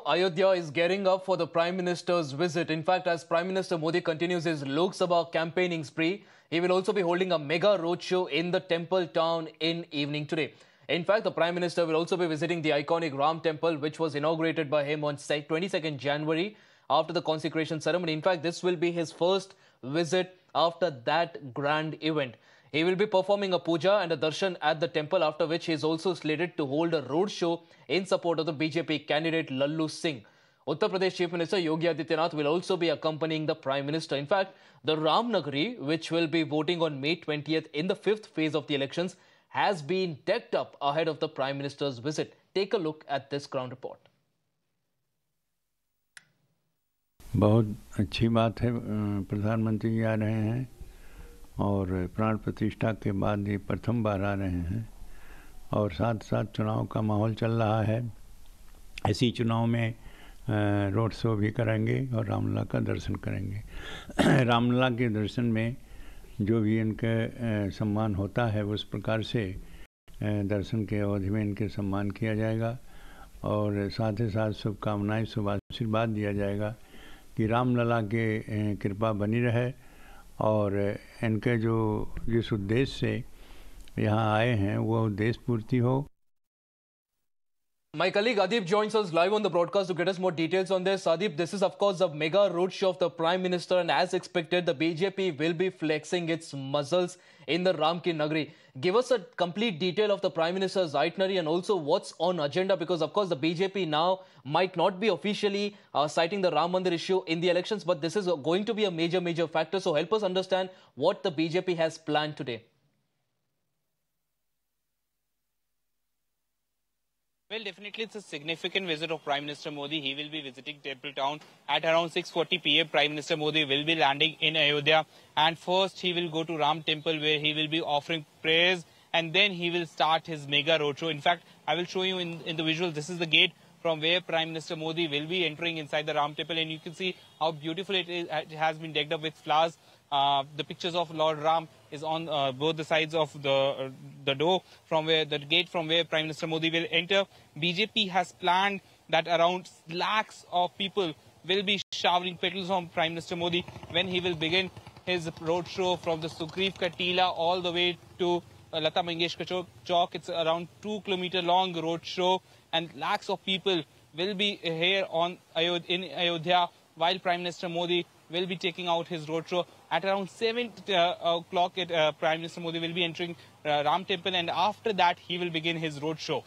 Ayodhya is gearing up for the Prime Minister's visit. In fact, as Prime Minister Modi continues his Lok Sabha campaigning spree, he will also be holding a mega roadshow in the temple town in evening today. In fact, the Prime Minister will also be visiting the iconic Ram Temple, which was inaugurated by him on 22nd January after the consecration ceremony. In fact, this will be his first visit after that grand event. He will be performing a puja and a darshan at the temple, after which he is also slated to hold a road show in support of the BJP candidate Lallu Singh. Uttar Pradesh Chief Minister Yogi Adityanath will also be accompanying the Prime Minister. In fact, the Ram Nagari, which will be voting on May 20th in the 5th phase of the elections, has been decked up ahead of the Prime Minister's visit. Take a look at this ground report. बहुत अच्छी बात है, प्रधानमंत्री जी आ रहे हैं और प्राण प्रतिष्ठा के बाद ये प्रथम बार आ रहे हैं और साथ साथ चुनाव का माहौल चल रहा है। इसी चुनाव में रोड शो भी करेंगे और रामलला का दर्शन करेंगे। रामलला के दर्शन में जो भी इनके सम्मान होता है उस प्रकार से दर्शन के अवधि में इनके सम्मान किया जाएगा और साथ ही साथ शुभकामनाएं, शुभ आशीर्वाद दिया जाएगा कि रामलला के कृपा बनी रहे और इनके जो जिस उद्देश्य से यहाँ आए हैं वो उद्देश्य पूर्ति हो। My colleague Adip joins us live on the broadcast to get us more details on this. Adip, this is of course a mega roadshow of the Prime Minister, and as expected, the BJP will be flexing its muscles in the Ram Ki Nagari. Give us a complete detail of the Prime Minister's itinerary and also what's on agenda, because of course the BJP now might not be officially citing the Ram Mandir issue in the elections, but this is going to be a major factor. So help us understand what the BJP has planned today. Well, definitely it's a significant visit of Prime Minister Modi. He will be visiting Temple Town at around 6:40 p.m. Prime Minister Modi will be landing in Ayodhya, and first he will go to Ram Temple where he will be offering prayers, and then he will start his mega roadshow. In fact, I will show you in the visual. This is the gate from where Prime Minister Modi will be entering inside the Ram Temple, and you can see how beautiful it is. It has been decked up with flowers. The pictures of Lord Ram is on both the sides of the door from where the gate from where Prime Minister Modi will enter. BJP has planned that around lakhs of people will be showering petals on Prime Minister Modi when he will begin his roadshow from the Sugriv Ka Tila all the way to Lata Mangeshkar Chowk. It's around 2-kilometer long roadshow, and lakhs of people will be here in Ayodhya while Prime Minister Modi will be taking out his roadshow. At around 7 o'clock, Prime Minister Modi will be entering Ram Temple, and after that he will begin his roadshow.